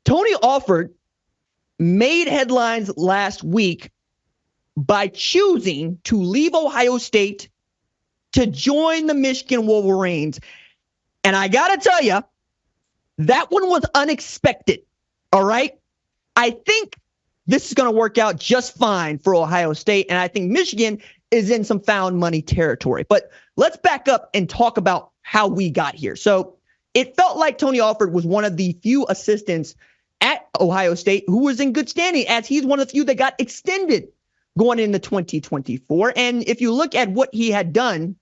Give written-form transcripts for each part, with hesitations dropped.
Tony Alford made headlines last week by choosing to leave Ohio State to join the Michigan Wolverines. And I got to tell you, that one was unexpected. All right. I think this is going to work out just fine for Ohio State. And I think Michigan is in some found money territory. But let's back up and talk about how we got here. So it felt like Tony Alford was one of the few assistants at Ohio State who was in good standing, as he's one of the few that got extended going into 2024. And if you look at what he had done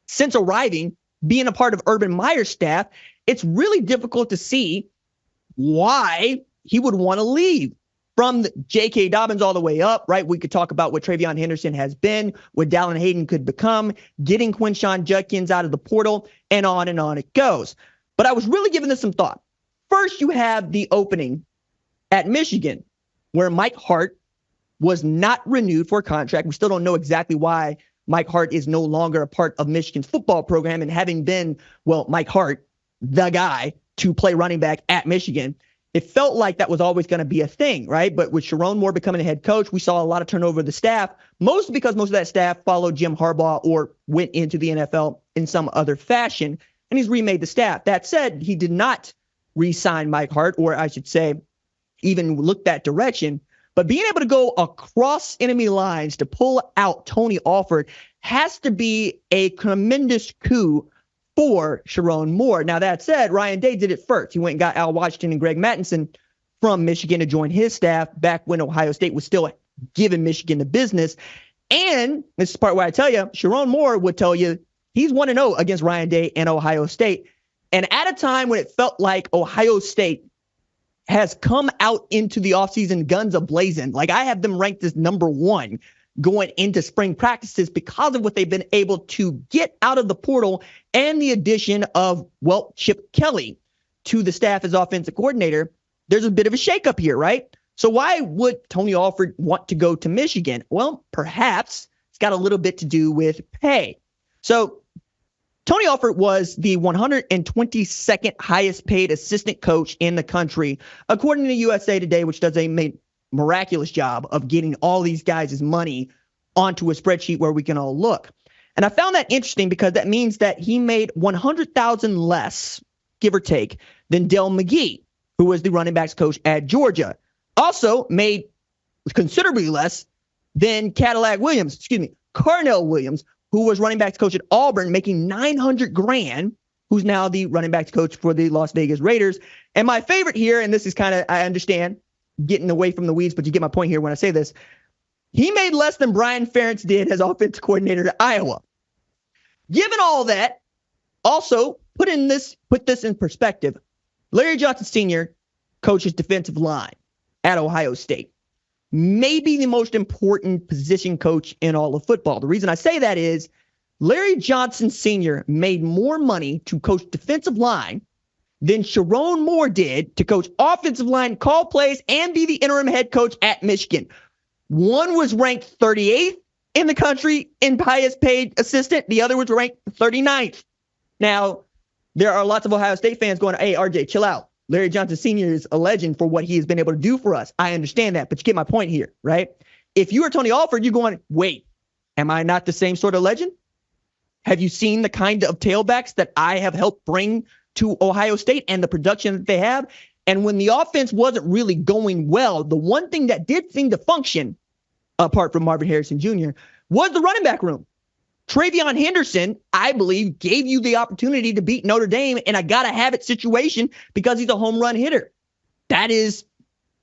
since arriving, being a part of Urban Meyer's staff, it's really difficult to see why he would want to leave. From J.K. Dobbins all the way up, right? We could talk about what Travion Henderson has been, what Dallin Hayden could become, getting Quinshon Judkins out of the portal, and on it goes. But I was really giving this some thought. First, you have the opening at Michigan, where Mike Hart was not renewed for a contract. We still don't know exactly why Mike Hart is no longer a part of Michigan's football program, and having been, well, Mike Hart, the guy to play running back at Michigan, it felt like that was always going to be a thing, right? But with Sharon Moore becoming a head coach, we saw a lot of turnover of the staff, mostly because most of that staff followed Jim Harbaugh or went into the NFL in some other fashion, and he's remade the staff. That said, he did not re-sign Mike Hart, or I should say, even look that direction. But being able to go across enemy lines to pull out Tony Alford has to be a tremendous coup for Sharon Moore. Now, that said, Ryan Day did it first. He went and got Al Washington and Greg Mattinson from Michigan to join his staff back when Ohio State was still giving Michigan the business. And this is the part where I tell you, Sharon Moore would tell you he's 1-0 against Ryan Day and Ohio State. And at a time when it felt like Ohio State has come out into the offseason guns a-blazing, like I have them ranked as number one going into spring practices because of what they've been able to get out of the portal and the addition of, well, Chip Kelly to the staff as offensive coordinator. There's a bit of a shakeup here, right? So why would Tony Alford want to go to Michigan? Well, perhaps it's got a little bit to do with pay. So Tony Alford was the 122nd highest paid assistant coach in the country, according to USA Today, which does a miraculous job of getting all these guys' money onto a spreadsheet where we can all look. And I found that interesting because that means that he made $100,000 less, give or take, than Dell McGee, who was the running backs coach at Georgia. Also made considerably less than Carnell Williams, who was running backs coach at Auburn, making $900,000, who's now the running backs coach for the Las Vegas Raiders. And my favorite here, and this is kind of, I understand, getting away from the weeds, but you get my point here when I say this. He made less than Brian Ferentz did as offensive coordinator at Iowa. Given all that, also put this in perspective. Larry Johnson Sr. coaches defensive line at Ohio State. Maybe the most important position coach in all of football. The reason I say that is Larry Johnson Sr. made more money to coach defensive line than Sharon Moore did to coach offensive line, call plays, and be the interim head coach at Michigan. One was ranked 38th in the country in highest paid assistant. The other was ranked 39th. Now, there are lots of Ohio State fans going, hey, RJ, chill out. Larry Johnson Sr. is a legend for what he has been able to do for us. I understand that, but you get my point here, right? If you are Tony Alford, you're going, wait, am I not the same sort of legend? Have you seen the kind of tailbacks that I have helped bring to Ohio State and the production that they have? And when the offense wasn't really going well, the one thing that did seem to function, apart from Marvin Harrison Jr., was the running back room. Travion Henderson, I believe, gave you the opportunity to beat Notre Dame in a gotta-have-it situation because he's a home run hitter. That is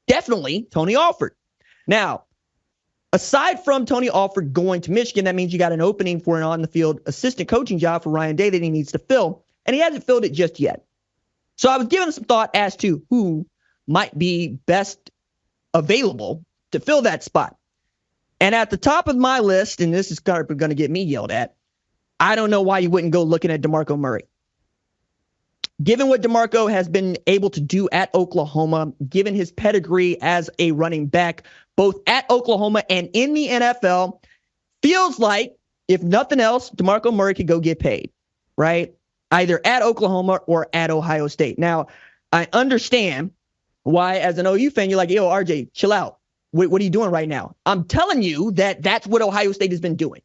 definitely Tony Alford. Now, aside from Tony Alford going to Michigan, that means you got an opening for an on-the-field assistant coaching job for Ryan Day that he needs to fill, and he hasn't filled it just yet. So I was giving some thought as to who might be best available to fill that spot. And at the top of my list, and this is going to get me yelled at, I don't know why you wouldn't go looking at DeMarco Murray. Given what DeMarco has been able to do at Oklahoma, given his pedigree as a running back, both at Oklahoma and in the NFL, feels like, if nothing else, DeMarco Murray could go get paid, right? Either at Oklahoma or at Ohio State. Now, I understand Why, as an OU fan, you're like, yo, RJ, chill out. What are you doing right now? I'm telling you that that's what Ohio State has been doing.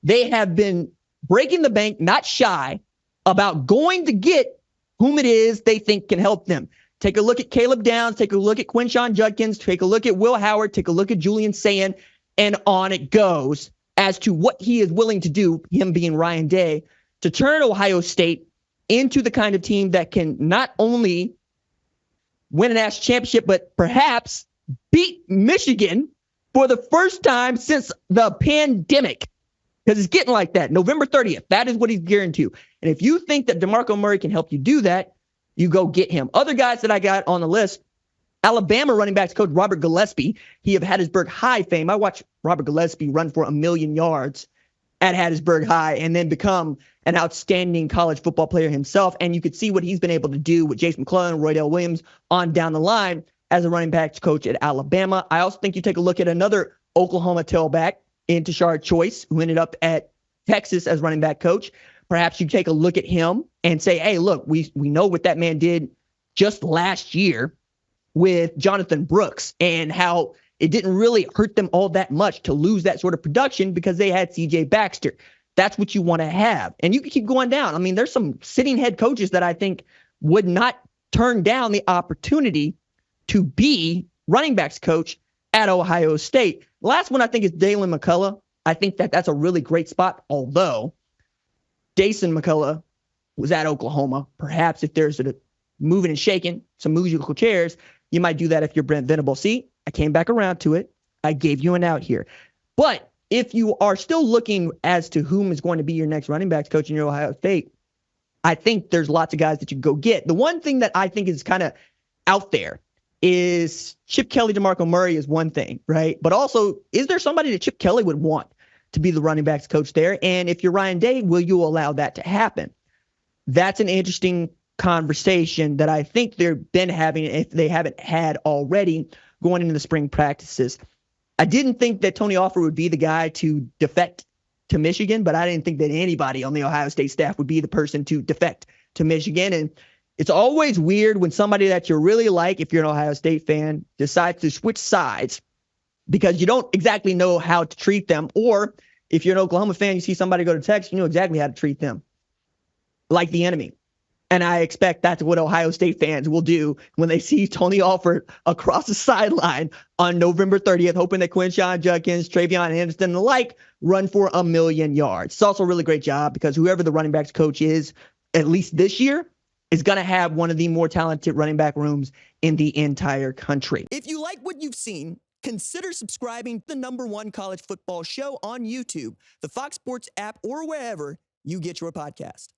They have been breaking the bank, not shy about going to get whom it is they think can help them. Take a look at Caleb Downs. Take a look at Quinshon Judkins. Take a look at Will Howard. Take a look at Julian Sayin, and on it goes as to what he is willing to do, him being Ryan Day, to turn Ohio State into the kind of team that can not only win a national championship, but perhaps beat Michigan for the first time since the pandemic. Because it's getting like that. November 30th, that is what he's gearing to. And if you think that DeMarco Murray can help you do that, you go get him. Other guys that I got on the list, Alabama running backs coach Robert Gillespie. He of Hattiesburg High fame. I watched Robert Gillespie run for 1,000,000 yards at Hattiesburg High and then become an outstanding college football player himself. And you could see what he's been able to do with Jason McClellan, Roydell Williams on down the line as a running backs coach at Alabama. I also think you take a look at another Oklahoma tailback in Tashard Choice, who ended up at Texas as running back coach. Perhaps you take a look at him and say, hey, look, we know what that man did just last year with Jonathan Brooks and how it didn't really hurt them all that much to lose that sort of production because they had C.J. Baxter. That's what you want to have. And you can keep going down. I mean, there's some sitting head coaches that I think would not turn down the opportunity to be running backs coach at Ohio State. The last one I think is Dalen McCullough. I think that that's a really great spot, although Dason McCullough was at Oklahoma. Perhaps if there's a moving and shaking, some musical chairs, you might do that if you're Brent Venable. See, I came back around to it. I gave you an out here. But if you are still looking as to whom is going to be your next running backs coach in your Ohio State, I think there's lots of guys that you can go get. The one thing that I think is kind of out there is Chip Kelly, DeMarco Murray is one thing, right? But also, is there somebody that Chip Kelly would want to be the running backs coach there? And if you're Ryan Day, will you allow that to happen? That's an interesting conversation that I think they've been having, if they haven't had already, going into the spring practices. I didn't think that Tony Alford would be the guy to defect to Michigan, but I didn't think that anybody on the Ohio State staff would be the person to defect to Michigan. And it's always weird when somebody that you really like, if you're an Ohio State fan, decides to switch sides because you don't exactly know how to treat them. Or if you're an Oklahoma fan, you see somebody go to Texas, you know exactly how to treat them, like the enemy. And I expect that's what Ohio State fans will do when they see Tony Alford across the sideline on November 30th, hoping that Quinshon Judkins, Travion Anderson, and the like run for 1,000,000 yards. It's also a really great job because whoever the running backs coach is, at least this year, is going to have one of the more talented running back rooms in the entire country. If you like what you've seen, consider subscribing to the #1 college football show on YouTube, the Fox Sports app, or wherever you get your podcast.